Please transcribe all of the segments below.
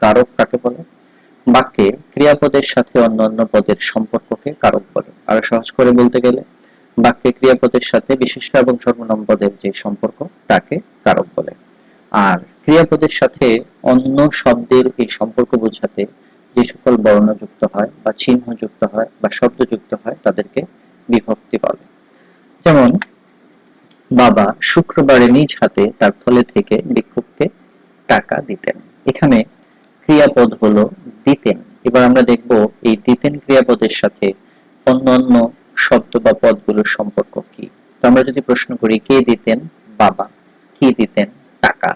কারক কাকে বলে? বাক্যে ক্রিয়াপদের সাথে অন্যান্য পদের সম্পর্ককে কারক বলে। আরো সহজ করে বলতে গেলে বাক্যে ক্রিয়াপদের সাথে বিশিষ্ট এবং সর্বনাম পদের যে সম্পর্ক তাকে কারক বলে। আর ক্রিয়াপদের সাথে অন্য শব্দের এই সম্পর্ক বোঝাতে যে সকল বর্ণ যুক্ত হয় বা চিহ্ন যুক্ত হয় বা শব্দ যুক্ত হয় তাদেরকে বিভক্তি বলে। যেমন বাবা শুক্রবারে নিজ হাতে তার থলে থেকে ভিক্ষুককে টাকা দিতেন। এখানে ক্রিয়াপদ হলো দিতেন। এবার আমরা দেখব এই দিতেন ক্রিয়াপদের সাথে অন্যান্য শব্দ বা পদগুলোর সম্পর্ক কি। তো আমরা যদি প্রশ্ন করি কে দিতেন? বাবা। কি দিতেন? টাকা।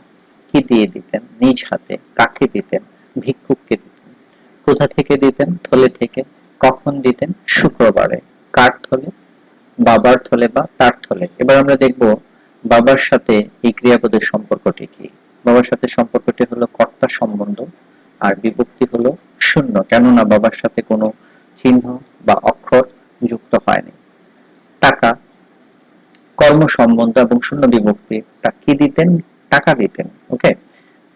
কি দিয়ে দিতেন? নিজ হাতে। কাকে দিতেন? ভিক্ষুককে দিতেন। কোথা থেকে দিতেন? থলে থেকে। কখন দিতেন? শুক্রবারে। কার থলে? বাবার থলে বা তার থলে। এবার আমরা দেখব বাবার সাথে এই ক্রিয়াপদের সম্পর্কটি কি। বাবার সাথে সম্পর্কটি হলো কর্তা সম্বন্ধ আর বিভক্তি হলো শূন্য, কেননা বাবার সাথে কোনো চিহ্ন বা অক্ষর যুক্ত হয়নি। টাকা কর্ম সম্বন্ধ এবং শূন্য বিভক্তি। কি দিতেন? টাকা দিতেন। ওকে,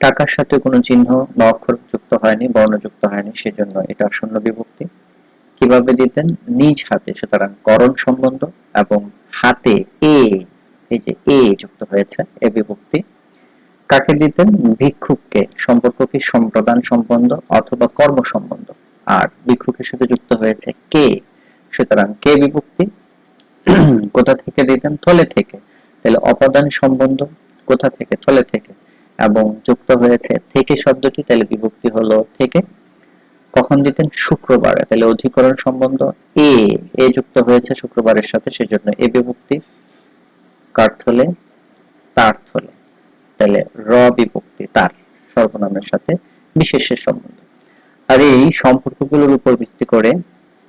টাকার সাথে কোনো চিহ্ন বা অক্ষর যুক্ত হয়নি, বর্ণ যুক্ত হয়নি, সেজন্য এটা শূন্য বিভক্তি। কিভাবে দিতেন? নিজ হাতে, সুতরাং করণ সম্বন্ধ এবং হাতে এই যে এ যুক্ত হয়েছে, এ বিভক্তি। কাকে দিতেন? ভিক্ষুককে, সম্পর্ক কি সম্প্রদান সম্বন্ধ অথবা কর্ম সম্বন্ধ, আর ভিক্ষুকের সাথে যুক্ত হয়েছে কে, সুতরাং কে বিভক্তি। কোথা থেকে দিতেন? থলে থেকে, তাহলে অপাদান সম্বন্ধ, কোথা থেকে? থলে থেকে, এবং যুক্ত হয়েছে থেকে শব্দটি, তাহলে বিভক্তি হলো থেকে। কখন দিতেন? শুক্রবারে, তাহলে অধিকরণ সম্বন্ধ এ যুক্ত হয়েছে শুক্রবারের সাথে, সেজন্য এ বিভক্তি। কার থলে? তার থলে, তাহলে র বিভক্তি, তার সর্বনামের সাথে বিশেষের সম্বন্ধ। আর এই সম্পর্কগুলোর উপর ভিত্তি করে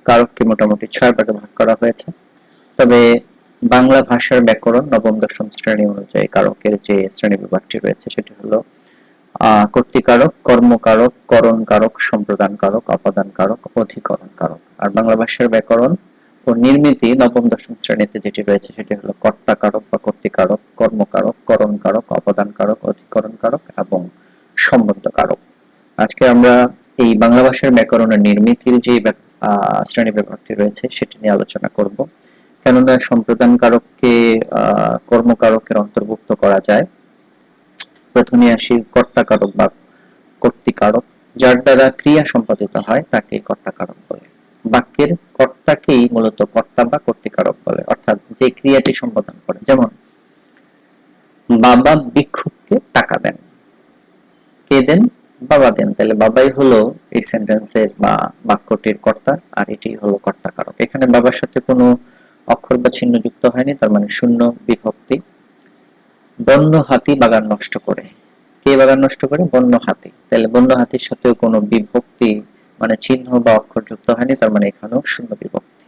কারককে মোটামুটি 6 ভাগে ভাগ করা হয়েছে। তবে বাংলা ভাষার ব্যাকরণ নবম দশম শ্রেণী অনুযায়ী কারকের যে শ্রেণী বিভাগটি রয়েছে সেটি হলো কর্তৃকারক, কর্মকারক, করণ কারক, সম্প্রদান কারক, অপাদান কারক, অধিকরণ কারক। আর বাংলা ভাষার ব্যাকরণ ও নির্মিতি নবম দশম শ্রেণীতে যেটি রয়েছে সেটি হলো কর্তা কারক বা কর্তৃকারক, কর্মকারক, করণ কারক, অপাদান কারক, অধিকরণ কারক এবং সম্বন্ধ কারক। আজকে আমরা এই বাংলা ভাষার ব্যাকরণের নির্মিতির যে শ্রেণী বিভাগটি রয়েছে সেটি নিয়ে আলোচনা করব। কেননা সম্প্রদান কারককে কর্মকারকের অন্তর্ভুক্ত করা যায়। প্রথমে আসি কর্তাকারক বা কর্তৃকারক, যার দ্বারা ক্রিয়া সম্পাদিত হয় তাকে কর্তাকারক বলে। বাক্যের কর্তাকেই মূলত কর্তা বা কর্তৃকারক বলে, অর্থাৎ যে ক্রিয়াটি সম্পাদন করে। যেমন বাবা ভিক্ষুককে টাকা দেন। কে দেন? বাবা দেন, তাহলে বাবাই হলো এই সেন্টেন্সের বা বাক্যটির কর্তা, আর এটি হলো কর্তাকারক। এখানে বাবার সাথে কোনো অক্ষর বা চিহ্ন যুক্ত হয়নি, তার মানে শূন্য বিভক্তি। বন্য হাতি বাগান নষ্ট করে। কে বাগান নষ্ট করে? বন্য হাতি, তাহলে বন্য হাতির সাথেও কোনো বিভক্তি মানে চিহ্ন বা অক্ষর যুক্ত হয়নি, তার মানে এখানেও শূন্য বিভক্তি।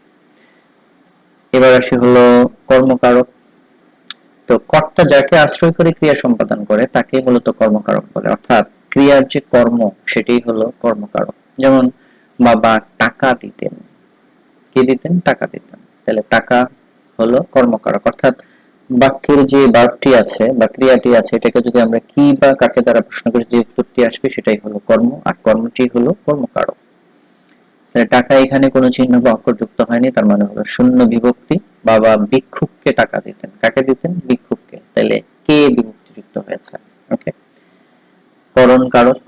এবার আসি হলো কর্মকারক। তো কর্তা যাকে আশ্রয় করে ক্রিয়া সম্পাদন করে তাকে মূলত কর্মকারক বলে, অর্থাৎ ক্রিয়ার যে কর্ম সেটাই হলো কর্মকারক। যেমন বাবা টাকা দিতেন। কি দিতেন? টাকা দিতেন, তাহলে টাকা হলো কর্মকারক। অর্থাৎ বাক্যের যে ভার্বটি আছে বা ক্রিয়াটি আছে এটাকে যদি আমরা কি বা কাকে দ্বারা প্রশ্ন করি, যে উত্তরটি আসবে সেটাই হলো কর্ম, আর কর্মটি হলো কর্মকারক। টাকা এখানে কোনো চিহ্ন বা অক্ষর যুক্ত হয়নি, তার মানে হলো শূন্য বিভক্তি। বাবা ভিক্ষুককে টাকা দিতেন। কাকে দিতেন? ভিক্ষুককে, তাহলে কে বিভক্তি যুক্ত হয়েছে। ওকে, করণ কারক,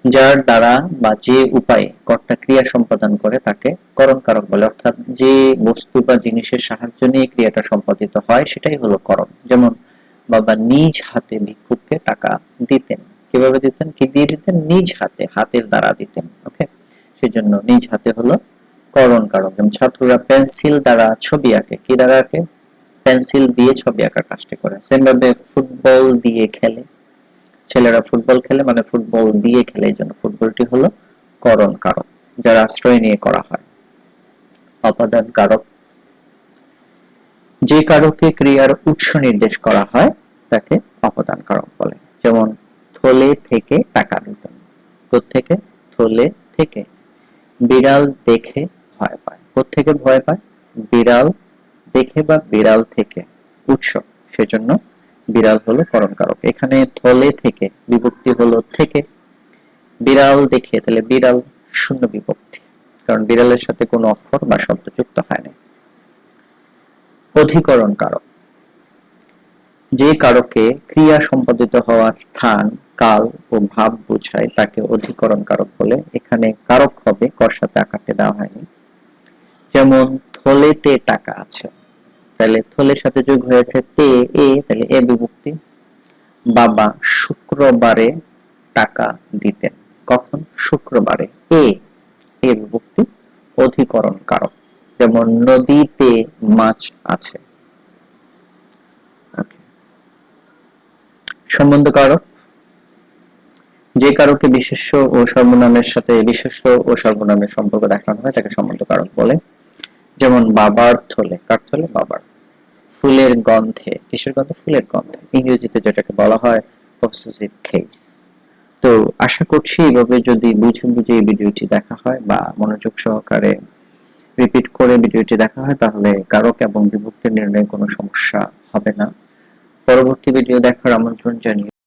যার দ্বারা বা যে উপায়ে কর্তা ক্রিয়া সম্পাদন করে তাকে করণ কারক বলে, অর্থাৎ যে বস্তু বা জিনিসের সাহায্য নিয়ে ক্রিয়াটা সম্পাদিত হয় সেটাই হলো করণ। যেমন বাবা নিজ হাতে ভিক্ষুককে টাকা দিতেন। কিভাবে দিতেন? কি দিয়ে দিতেন? নিজ হাতে, হাতের দ্বারা দিতেন। ওকে, সেজন্য নিজ হাতে হলো করণ কারক। যেমন ছাত্ররা পেন্সিল দ্বারা ছবি আঁকে। কি দ্বারা আঁকে? পেন্সিল দিয়ে ছবি আঁকার কাজটি করে। সেম ভাবে ফুটবল দিয়ে খেলে। ছেলেরা ফুটবল খেলে মানে ফুটবল দিয়ে খেলে, এই জন্য ফুটবলটি হলো করণ কারক, যার আশ্রয় নিয়ে করা হয়। অপাদান কারক, যে কারকে ক্রিয়ার উৎস নির্দেশ করা হয় তাকে অপাদান কারক বলে। যেমন থলে থেকে টাকা দিতেন। কোত্থেকে? থলে থেকে। বিড়াল দেখে ভয় পায়। কোত্থেকে ভয় পায়? বিড়াল দেখে বা বিড়াল থেকে, উৎস, সেজন্য বিড়াল হলো করণ কারক। এখানে থলে থেকে বিভক্তি হলো থেকে। বিড়াল দেখে, তাহলে বিড়াল শূন্য বিভক্তি, কারণ বিড়ালের সাথে কোনো অক্ষর বা শব্দ যুক্ত হয় না। অধিকরণ কারক, যে কারকে ক্রিয়া সম্পাদিত হওয়ার স্থান, কাল ও ভাব বোঝায় তাকে অধিকরণ কারক বলে। এখানে কারক হবে, কর সাথে আকারটি দেওয়া হয়নি। যেমন থলেতে টাকা আছে, তাহলে থলের সাথে যোগ হয়েছে তে, এ, তাহলে এ বিভক্তি। বাবা শুক্রবারে টাকা দিতেন, কখন? শুক্রবারে, এ, এ বিভক্তি, অধিকরণ কারক। যেমন নদীতে মাছ আছে। সম্বন্ধ কারক, যে কারকে বিশেষ্য ও সর্বনামের সাথে বিশেষ্য ও সর্বনামের সম্পর্ক দেখানো হয় তাকে সম্বন্ধ কারক বলে। যেমন বাবার থলে, কার থলে? বাবার। ফুলের গন্ধে, কিসের গন্ধে? ফুলের গন্ধে, ইংরেজিতে যেটাকে বলা হয় পসেসিভ কেস। তো আশা করছি এইভাবে যদি বুঝে বুঝে এই ভিডিওটি দেখা হয় বা মনোযোগ সহকারে রিপিট করে ভিডিওটি দেখা হয়, তাহলে কারক এবং বিভক্তি নির্ণয়ে কোনো সমস্যা হবে না। পরবর্তী ভিডিও দেখার আমন্ত্রণ জানিয়ে